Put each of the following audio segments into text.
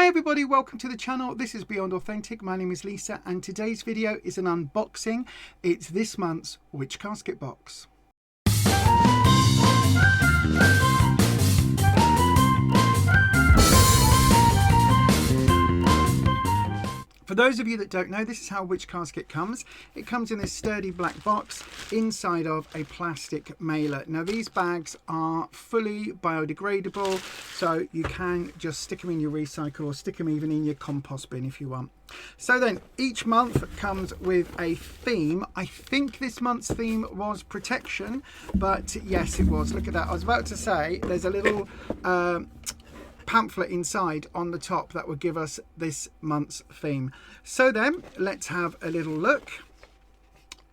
Hi everybody, welcome to the channel. This is Beyond Authentic. My name is Lisa and today's video is an unboxing. It's this month's Witch Casket box. For those of you that don't know, this is how Witch Casket comes. It comes in this sturdy black box inside of a plastic mailer. Now these bags are fully biodegradable, so you can just stick them in your recycle or stick them even in your compost bin if you want. So then each month comes with a theme. I think this month's theme was protection, but yes it was. Look at that. I was about to say there's a little pamphlet inside on the top that will give us this month's theme. So then let's have a little look.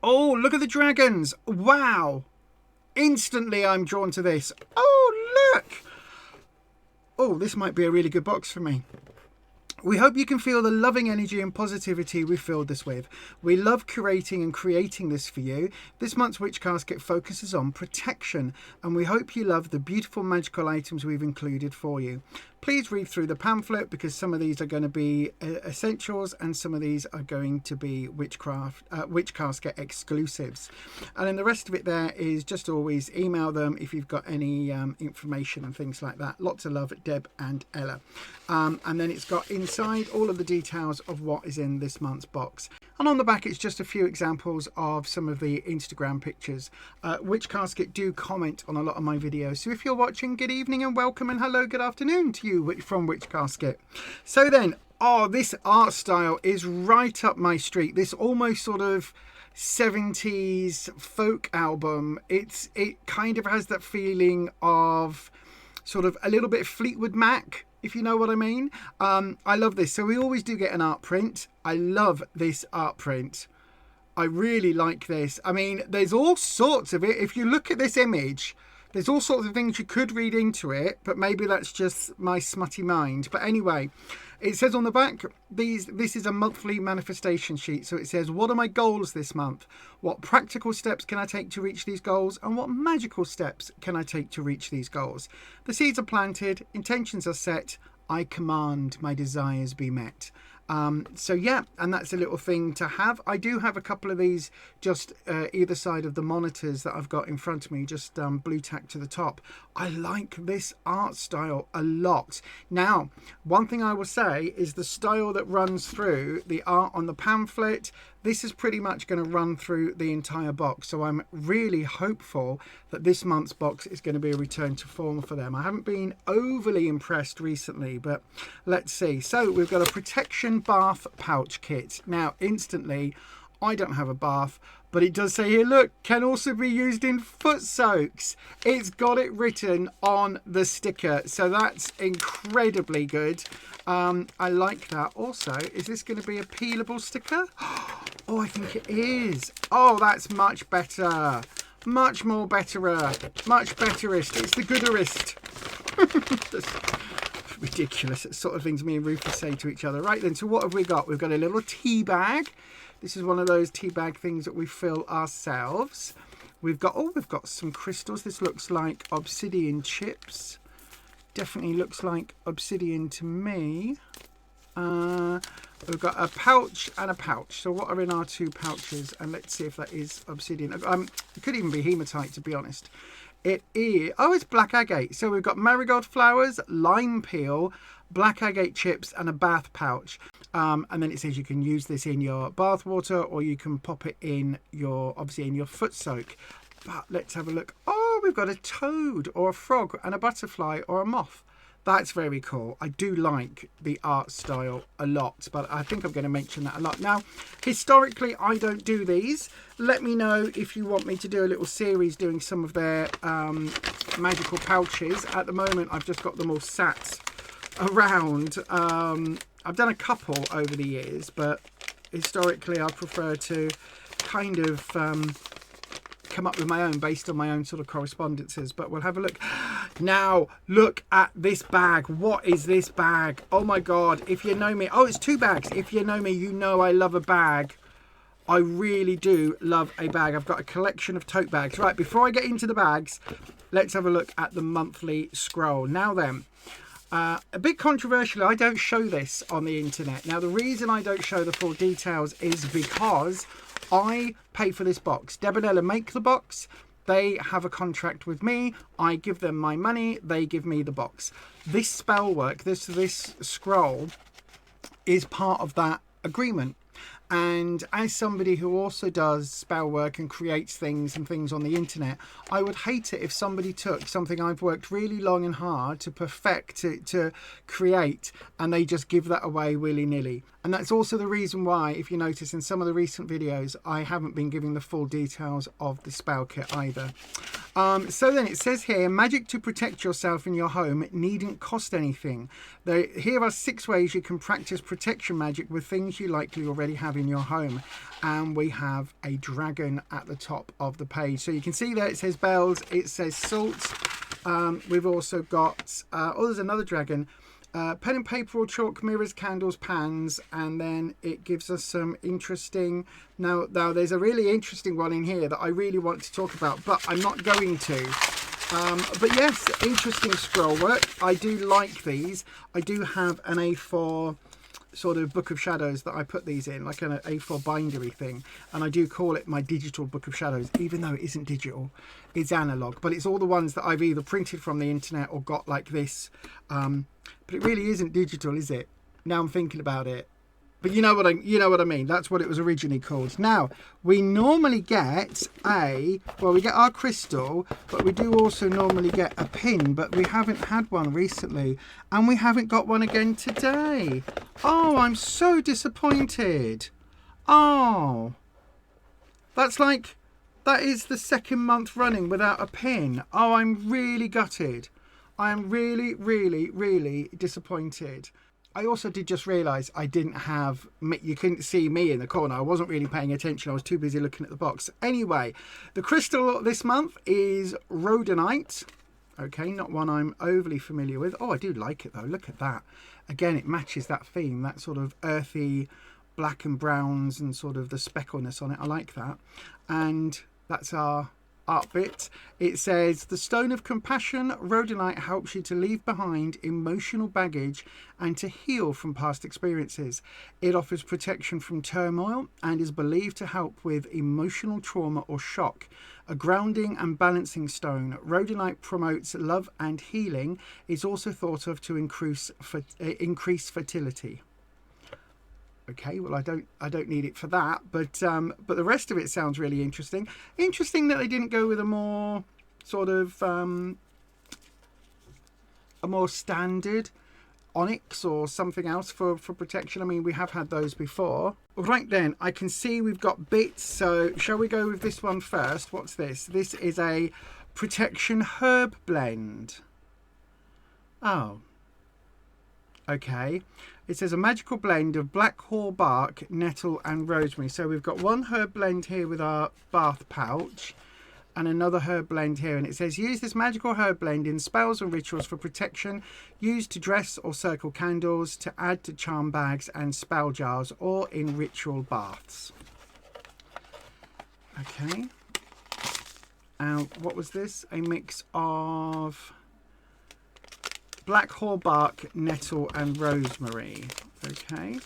Oh, look at the dragons. Wow, instantly I'm drawn to this. Oh, look. Oh, this might be a really good box for me. We hope you can feel the loving energy and positivity we filled this with. We love curating and creating this for you. This month's Witch Casket focuses on protection, and we hope you love the beautiful magical items we've included for you. Please read through the pamphlet because some of these are going to be essentials and some of these are going to be Witch Casket exclusives. And then the rest of it there is just always email them if you've got any information and things like that. Lots of love, Deb and Ella. And then it's got inside all of the details of what is in this month's box. And on the back it's just a few examples of some of the Instagram pictures. Witch Casket do comment on a lot of my videos, so if you're watching, good evening and welcome, and hello, good afternoon to you from Witch Casket. So then, oh, this art style is right up my street. This almost sort of 70s folk album. It kind of has that feeling of sort of a little bit of Fleetwood Mac, if you know what I mean. I love this. So we always do get an art print. I love this art print. I really like this. I mean, there's all sorts of it. If you look at this image, there's all sorts of things you could read into it, but maybe that's just my smutty mind. But anyway, it says on the back, this is a monthly manifestation sheet. So it says, what are my goals this month? What practical steps can I take to reach these goals? And what magical steps can I take to reach these goals? The seeds are planted, intentions are set. I command my desires be met. So yeah, and that's a little thing to have. I do have a couple of these just either side of the monitors that I've got in front of me, just blue tack to the top. I like this art style a lot. Now, one thing I will say is the style that runs through the art on the pamphlet, this is pretty much going to run through the entire box. So I'm really hopeful that this month's box is going to be a return to form for them. I haven't been overly impressed recently, but let's see. So we've got a protection bath pouch kit. Now, instantly, I don't have a bath, but it does say here, look, can also be used in foot soaks. It's got it written on the sticker, so that's incredibly good. I like that. Also, is this going to be a peelable sticker? Oh, I think it is. Oh, that's much better. Much more betterer. Much betterest. It's the gooderest. That's ridiculous. It's sort of things me and Rufus say to each other. Right then, so what have we got? We've got a little tea bag. This is one of those tea bag things that we fill ourselves. We've got some crystals. This looks like obsidian chips. Definitely looks like obsidian to me. We've got a pouch and a pouch. So what are in our two pouches? And let's see if that is obsidian. It could even be hematite, to be honest. It is. Oh, it's black agate. So we've got marigold flowers, lime peel, black agate chips, and a bath pouch. And then it says you can use this in your bath water, or you can pop it in your, obviously, in your foot soak. But let's have a look. Oh, we've got a toad or a frog and a butterfly or a moth. That's very cool. I do like the art style a lot, but I think I'm going to mention that a lot. Now, historically, I don't do these. Let me know if you want me to do a little series doing some of their magical pouches. At the moment, I've just got them all sat around. I've done a couple over the years, but historically, I prefer to kind of come up with my own based on my own sort of correspondences. But we'll have a look. Now, look at this bag. What is this bag? Oh my God. If you know me. Oh, it's two bags. If you know me, you know I love a bag. I really do love a bag. I've got a collection of tote bags. Right, before I get into the bags, let's have a look at the monthly scroll. Now then, A bit controversial, I don't show this on the internet. Now, the reason I don't show the full details is because I pay for this box. Deb and Ella make the box. They have a contract with me. I give them my money. They give me the box. This spell work, this scroll, is part of that agreement. And as somebody who also does spell work and creates things and things on the internet, I would hate it if somebody took something I've worked really long and hard to perfect, to create, and they just give that away willy-nilly. And that's also the reason why, if you notice in some of the recent videos, I haven't been giving the full details of the spell kit either. So then it says here, magic to protect yourself in your home needn't cost anything. Here are 6 ways you can practice protection magic with things you likely already have in your home. And we have a dragon at the top of the page. So you can see there it says bells, it says salt. We've also got, there's another dragon. Pen and paper or chalk, mirrors, candles, pans, and then it gives us some interesting... Now there's a really interesting one in here that I really want to talk about, but I'm not going to. But yes, interesting scroll work. I do like these. I do have an A4 sort of book of shadows that I put these in, like an A4 bindery thing, and I do call it my digital book of shadows, even though it isn't digital, it's analog, but it's all the ones that I've either printed from the internet or got like this. But it really isn't digital, is it? Now I'm thinking about it. But you know what I mean. That's what it was originally called. Now, we normally get we get our crystal, but we do also normally get a pin, but we haven't had one recently, and we haven't got one again today. Oh, I'm so disappointed. Oh, that is the 2nd month running without a pin. Oh, I'm really gutted. I am really, really, really disappointed. I also did just realise I didn't have... You couldn't see me in the corner. I wasn't really paying attention. I was too busy looking at the box. Anyway, the crystal this month is rhodonite. Okay, not one I'm overly familiar with. Oh, I do like it though. Look at that. Again, it matches that theme, that sort of earthy black and browns and sort of the speckleness on it. I like that. And that's our art bit. It says, the stone of compassion, rhodonite helps you to leave behind emotional baggage and to heal from past experiences. It offers protection from turmoil and is believed to help with emotional trauma or shock. A grounding and balancing stone, rhodonite promotes love and healing. It's also thought of to increase fertility. Okay, well, I don't need it for that, but the rest of it sounds really interesting. Interesting that they didn't go with a more sort of a more standard onyx or something else for protection. I mean, we have had those before. Right then, I can see we've got bits. So shall we go with this one first? What's this? This is a protection herb blend. Oh. Okay, it says a magical blend of black haw bark, nettle and rosemary. So we've got one herb blend here with our bath pouch and another herb blend here, and it says use this magical herb blend in spells and rituals for protection, used to dress or circle candles, to add to charm bags and spell jars, or in ritual baths. Okay, what was this? A mix of black haw bark, nettle and rosemary. Okay,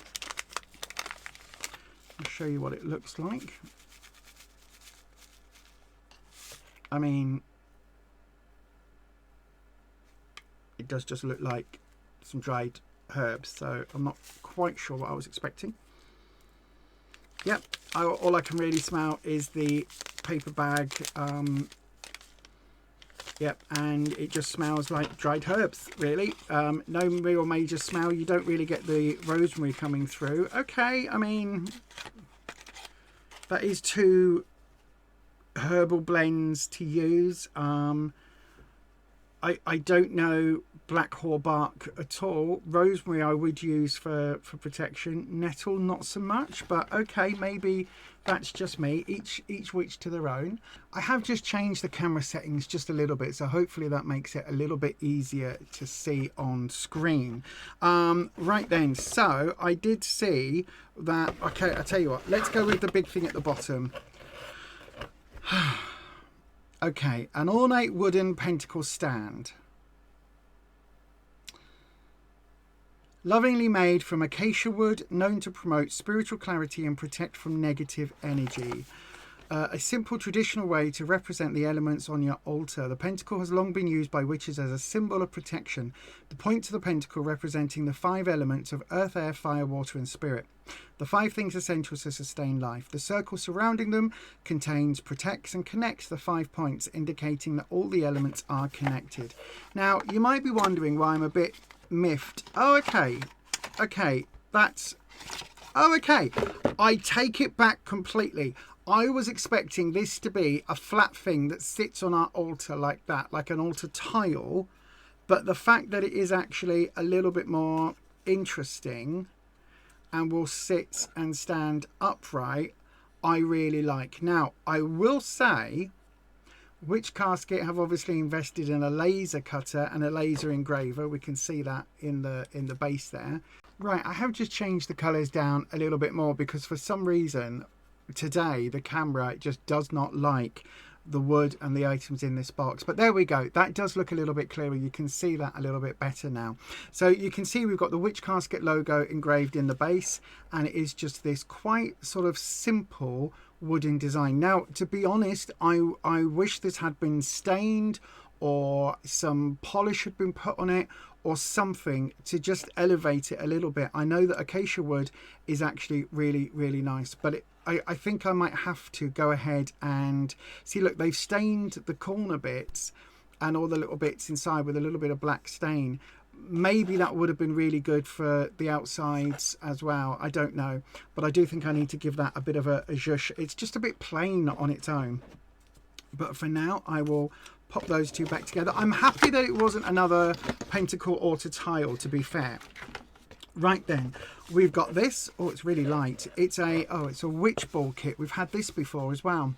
I'll show you what it looks like. I mean, it does just look like some dried herbs, so I'm not quite sure what I was expecting. Yep, all I can really smell is the paper bag. Yep, and it just smells like dried herbs, really. No real major smell. You don't really get the rosemary coming through. Okay, I mean, that is 2 herbal blends to use. I don't know black haw bark at all. Rosemary I would use for protection. Nettle not so much, but okay, maybe that's just me. Each witch to their own. I have just changed the camera settings just a little bit, so hopefully that makes it a little bit easier to see on screen. Right then, so I did see that. Okay, I'll tell you what, let's go with the big thing at the bottom. Okay, an ornate wooden pentacle stand. Lovingly made from acacia wood, known to promote spiritual clarity and protect from negative energy. A simple traditional way to represent the elements on your altar. The pentacle has long been used by witches as a symbol of protection. The point to the pentacle representing the 5 elements of earth, air, fire, water and spirit. The 5 things essential to sustain life. The circle surrounding them contains, protects and connects the 5 points, indicating that all the elements are connected. Now, you might be wondering why I'm a bit miffed. Oh, okay. Okay, that's... Oh, okay. I take it back completely. I was expecting this to be a flat thing that sits on our altar like that, like an altar tile. But the fact that it is actually a little bit more interesting and will sit and stand upright, I really like. Now, I will say, Witch Casket have obviously invested in a laser cutter and a laser engraver. We can see that in the base there. Right, I have just changed the colours down a little bit more because for some reason today the camera just does not like the wood and the items in this box, but there we go. That does look a little bit clearer. You can see that a little bit better now. So you can see we've got the Witch Casket logo engraved in the base, and it is just this quite sort of simple wooden design. Now, to be honest, I wish this had been stained or some polish had been put on it or something to just elevate it a little bit. I know that acacia wood is actually really, really nice, but I think I might have to go ahead and see. Look, they've stained the corner bits and all the little bits inside with a little bit of black stain. Maybe that would have been really good for the outsides as well. I don't know, but I do think I need to give that a bit of a zhuzh. It's just a bit plain on its own. But for now, I will pop those 2 back together. I'm happy that it wasn't another pentacle altar tile, to be fair. Right then, we've got this. Oh, it's really light. It's a witch ball kit. We've had this before as well.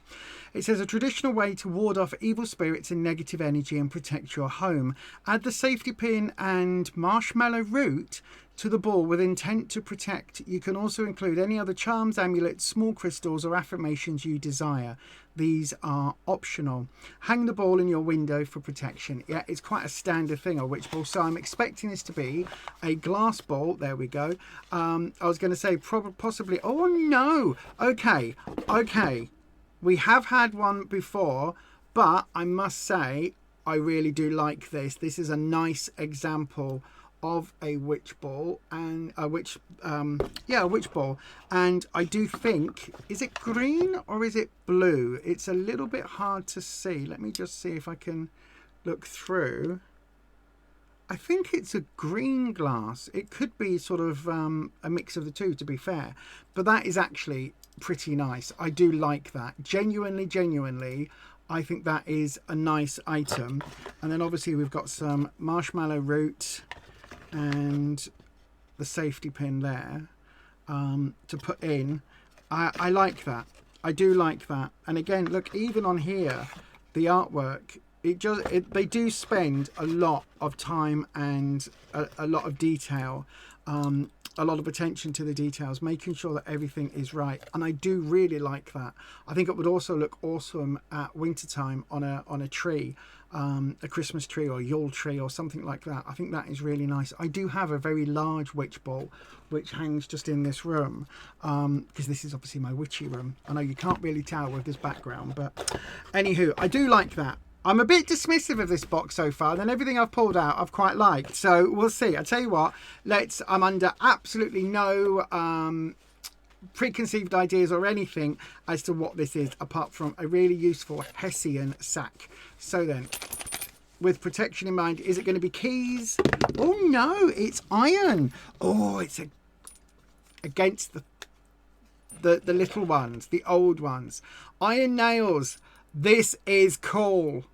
It says a traditional way to ward off evil spirits and negative energy and protect your home. Add the safety pin and marshmallow root to the ball with intent to protect. You can also include any other charms, amulets, small crystals or affirmations you desire. These are optional. Hang the ball in your window for protection. Yeah, it's quite a standard thing, a witch ball. So I'm expecting this to be a glass ball. There we go. I was going to say possibly. Oh no. Okay. We have had one before, but I must say I really do like this. This is a nice example of a witch ball and a witch ball, and I do think, is it green or is it blue? It's a little bit hard to see. Let me just see if I can look through. I think it's a green glass. It could be sort of a mix of the two, to be fair, but that is actually pretty nice. I do like that. Genuinely, I think that is a nice item. And then obviously we've got some marshmallow root and the safety pin there to put in. I like that. I do like that. And again, look, even on here, the artwork, they do spend a lot of time and a lot of detail, a lot of attention to the details, making sure that everything is right. And I do really like that. I think it would also look awesome at wintertime on a tree, a Christmas tree or Yule tree or something like that. I think that is really nice. I do have a very large witch ball which hangs just in this room, because this is obviously my witchy room. I know you can't really tell with this background, but anywho, I do like that. I'm a bit dismissive of this box so far, then everything I've pulled out I've quite liked, so we'll see. I tell you what, I'm under absolutely no preconceived ideas or anything as to what this is, apart from a really useful Hessian sack. So then, with protection in mind, is it going to be keys? Oh no, it's iron. Oh, it's against the little ones, the old ones. Iron nails. This is cool.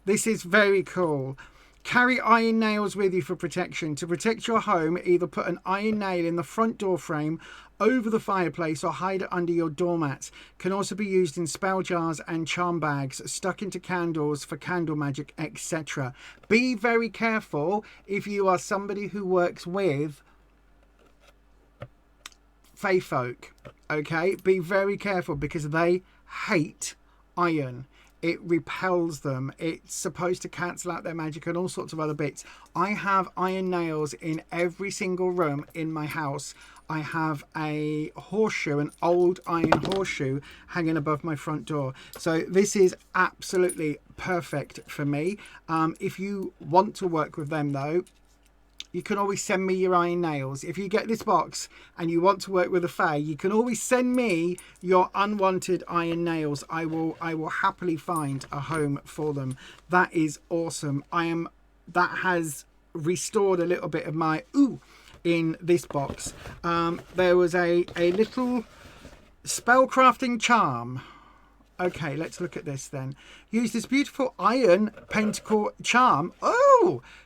This is very cool. Carry iron nails with you for protection. To protect your home, either put an iron nail in the front door frame, over the fireplace, or hide it under your doormats. Can also be used in spell jars and charm bags, stuck into candles for candle magic, etc. Be very careful if you are somebody who works with fae folk. Okay, be very careful because they hate iron. it repels them. It's supposed to cancel out their magic and all sorts of other bits. I have iron nails in every single room in my house. I have a horseshoe, an old iron horseshoe hanging above my front door. So this is absolutely perfect for me. If you want to work with them though, you can always send me your iron nails. If you get this box and you want to work with a fae, you can always send me your unwanted iron nails. I will happily find a home for them. That is awesome. That has restored a little bit of my ooh in this box. There was a little spellcrafting charm. Okay, let's look at this then. Use this beautiful iron pentacle charm,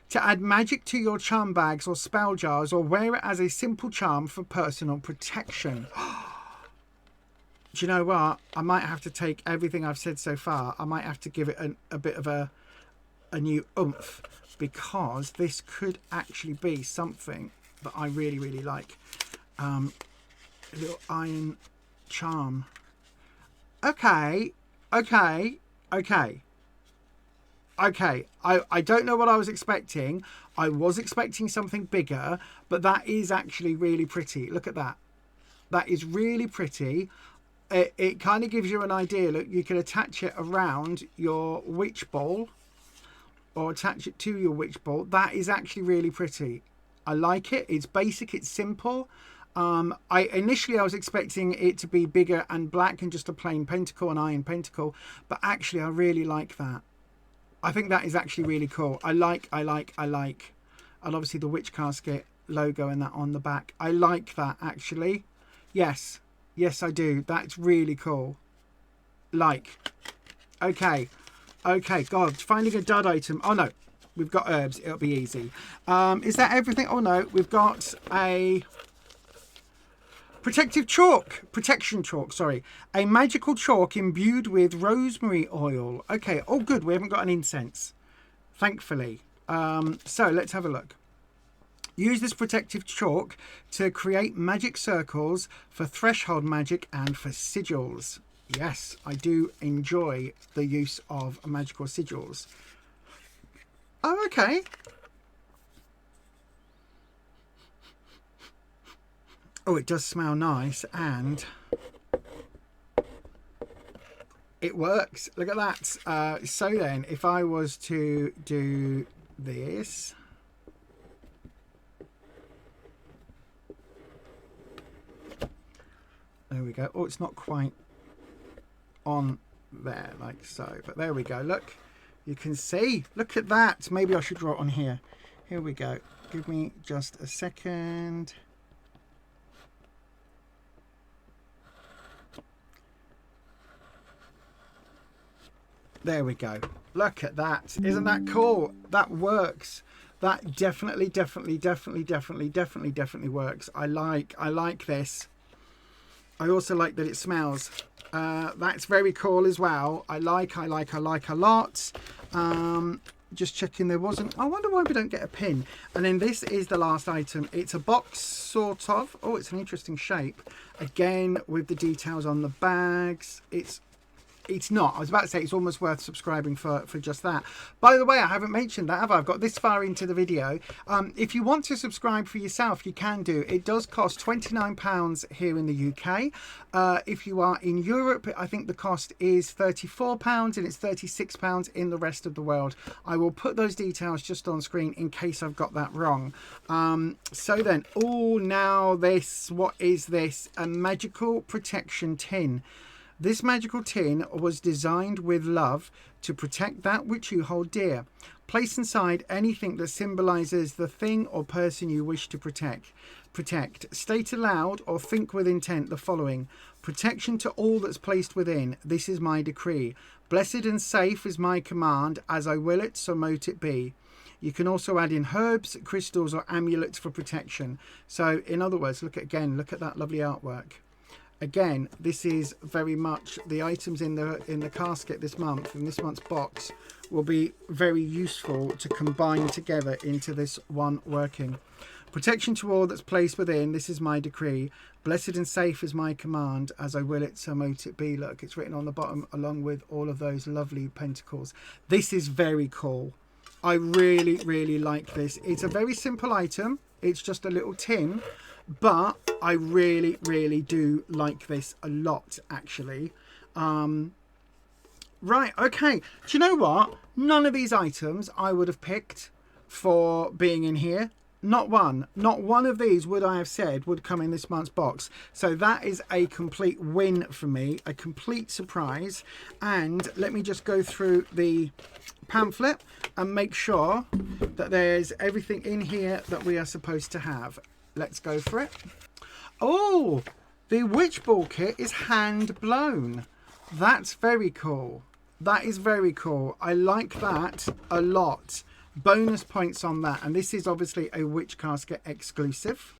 to add magic to your charm bags or spell jars, or wear it as a simple charm for personal protection. Do you know what? I might have to take everything I've said so far. I might have to give it a bit of a new oomph, because this could actually be something that I really, really like. A little iron charm. Okay. I don't know what I was expecting. I was expecting something bigger, but that is actually really pretty. Look at that. That is really pretty. It kind of gives you an idea. Look, you can attach it around your witch ball or attach it to your witch ball. That is actually really pretty. I like it. It's basic. It's simple. Initially I was expecting it to be bigger and black and just a plain pentacle, an iron pentacle, but actually I really like that. I think that is actually really cool. I like. And obviously the witch casket logo and that on the back. I like that actually. Yes, I do. That's really cool. Okay. God, finding a dud item. Oh no, we've got herbs. It'll be easy. Is that everything? Oh no, we've got a protection chalk, sorry. A magical chalk imbued with rosemary oil. Okay, oh good, we haven't got an incense, thankfully. So let's have a look. Use this protective chalk to create magic circles for threshold magic and for sigils. Yes, I do enjoy the use of magical sigils. Oh, okay. Oh, it does smell nice, and it works. Look at that. So then, if I was to do this, there we go. Oh, it's not quite on there like so, but there we go. Look, you can see. Look at that. Maybe I should draw it on here. Here we go. Give me just a second. There we go. Look at that. Isn't that cool? That works. That definitely works. I like this. I also like that it smells. That's very cool as well. I like a lot. Just checking there wasn't. I wonder why we don't get a pin. And then this is the last item. It's a box, sort of. Oh, it's an interesting shape. Again, with the details on the bags. It's not. I was about to say it's almost worth subscribing for just that. By the way, I haven't mentioned that, have I? I've got this far into the video. If you want to subscribe for yourself, you can do. It does cost £29 here in the UK. If you are in Europe, I think the cost is £34 and it's £36 in the rest of the world. I will put those details just on screen in case I've got that wrong. So then, oh, now this, what is this? A magical protection tin. This magical tin was designed with love to protect that which you hold dear. Place inside anything that symbolizes the thing or person you wish to protect. State aloud or think with intent the following. Protection to all that's placed within. This is my decree. Blessed and safe is my command. As I will it, so mote it be. You can also add in herbs, crystals or amulets for protection. So in other words, look at that lovely artwork. Again, this is very much the items in the casket this month, in this month's box, will be very useful to combine together into this one working. Protection to all that's placed within, this is my decree. Blessed and safe is my command, as I will it, so mote it be. Look, it's written on the bottom along with all of those lovely pentacles. This is very cool. I really, really like this. It's a very simple item. It's just a little tin, but I really, really do like this a lot, actually. Right, okay. Do you know what? None of these items I would have picked for being in here. Not one. Not one of these would I have said would come in this month's box. So that is a complete win for me. A complete surprise. And let me just go through the pamphlet and make sure that there's everything in here that we are supposed to have. Let's go for it. Oh, the witch ball kit is hand blown. That's very cool. That is very cool. I like that a lot. Bonus points on that. And this is obviously a Witch Casket exclusive.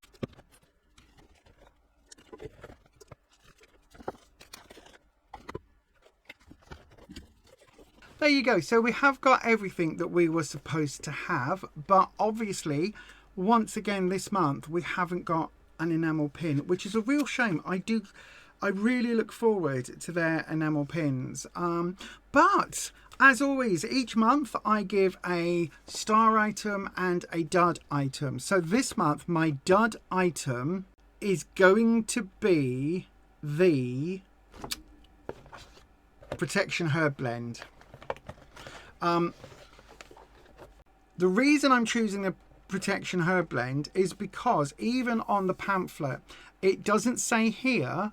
There you go. So we have got everything that we were supposed to have. But obviously, once again this month, we haven't got an enamel pin, which is a real shame. I really look forward to their enamel pins. But as always, each month I give a star item and a dud item. So this month, my dud item is going to be the Protection Herb Blend. The reason I'm choosing the Protection Herb Blend is because even on the pamphlet, it doesn't say here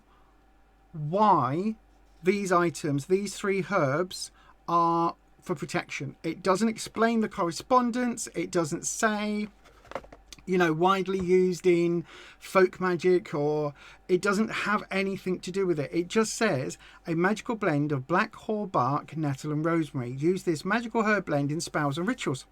why these items, these 3 herbs, are for protection. It doesn't explain the correspondence. It doesn't say, you know, widely used in folk magic, or it doesn't have anything to do with it. It just says a magical blend of black haw bark, nettle and rosemary. Use this magical herb blend in spells and rituals.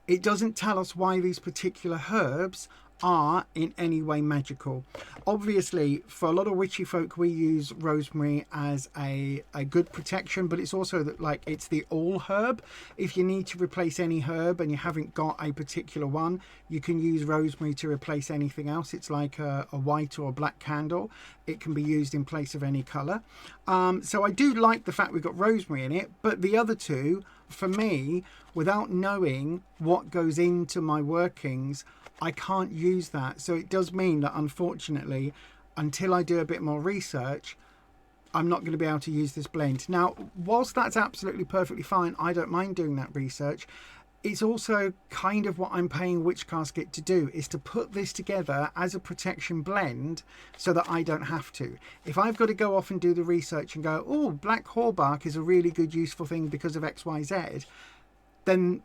It doesn't tell us why these particular herbs are in any way magical. Obviously, for a lot of witchy folk, we use rosemary as a good protection, but it's also that, like, it's the all herb. If you need to replace any herb and you haven't got a particular one, you can use rosemary to replace anything else. It's like a white or a black candle. It can be used in place of any color. So I do like the fact we've got rosemary in it, but the other two, for me, without knowing what goes into my workings, I can't use that. So it does mean that, unfortunately, until I do a bit more research, I'm not going to be able to use this blend. Now, whilst that's absolutely perfectly fine, I don't mind doing that research. It's also kind of what I'm paying Witch Casket to do, is to put this together as a protection blend so that I don't have to. If I've got to go off and do the research and go, oh, black haw bark is a really good useful thing because of XYZ, then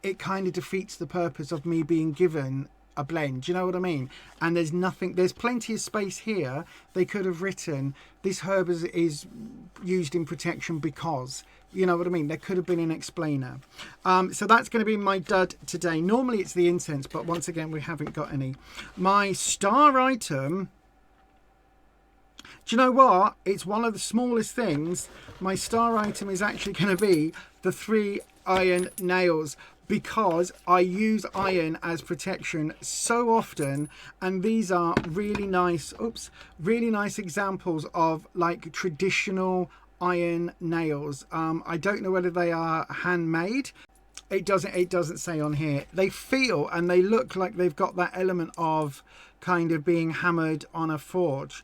it kind of defeats the purpose of me being given a blend. Do you know what I mean? And there's nothing, there's plenty of space here. They could have written this herb is used in protection because, you know what I mean? There could have been an explainer. So that's going to be my dud today. Normally it's the incense, but once again we haven't got any. My star item, do you know what? It's one of the smallest things. My star item is actually going to be the 3 iron nails, because I use iron as protection so often, and these are really nice, really nice examples of like traditional iron nails. I don't know whether they are handmade. It doesn't say on here. They feel and they look like they've got that element of kind of being hammered on a forge.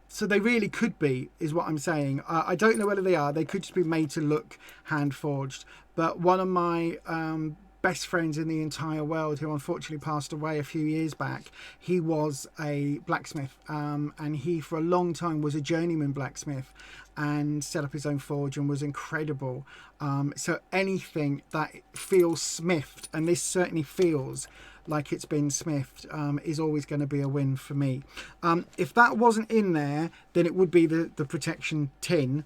So they really could be, is what I'm saying. I don't know whether they are. They could just be made to look hand forged. But one of my best friends in the entire world, who unfortunately passed away a few years back, he was a blacksmith. And he, for a long time, was a journeyman blacksmith and set up his own forge and was incredible. So anything that feels smithed, and this certainly feels like it's been smithed, is always going to be a win for me. If that wasn't in there, then it would be the protection tin,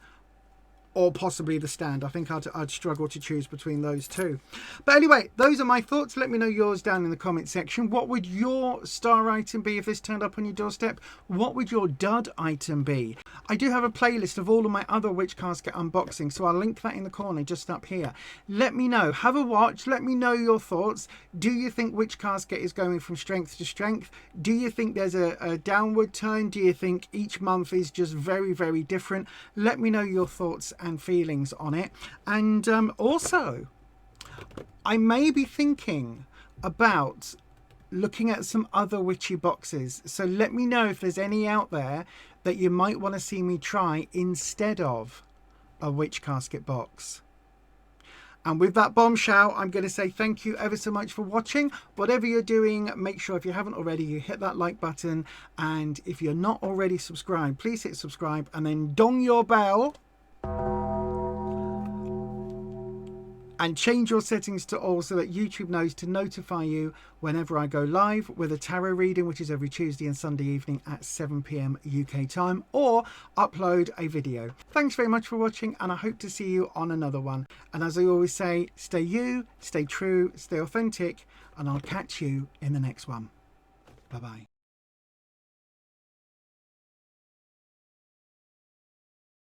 or possibly the stand. I think I'd struggle to choose between those two. But anyway, those are my thoughts. Let me know yours down in the comment section. What would your star item be if this turned up on your doorstep? What would your dud item be? I do have a playlist of all of my other Witch Casket unboxings, so I'll link that in the corner just up here. Let me know. Have a watch. Let me know your thoughts. Do you think Witch Casket is going from strength to strength? Do you think there's a downward turn? Do you think each month is just very, very different? Let me know your thoughts and feelings on it. And also, I may be thinking about looking at some other witchy boxes, so let me know if there's any out there that you might want to see me try instead of a Witch Casket box. And with that bombshell, I'm going to say thank you ever so much for watching. Whatever you're doing, make sure if you haven't already, you hit that like button. And if you're not already subscribed, please hit subscribe and then dong your bell. And change your settings to all so that YouTube knows to notify you whenever I go live with a tarot reading, which is every Tuesday and Sunday evening at 7 p.m. UK time, or upload a video. Thanks very much for watching, and I hope to see you on another one. And as I always say, stay you, stay true, stay authentic, and I'll catch you in the next one. Bye-bye.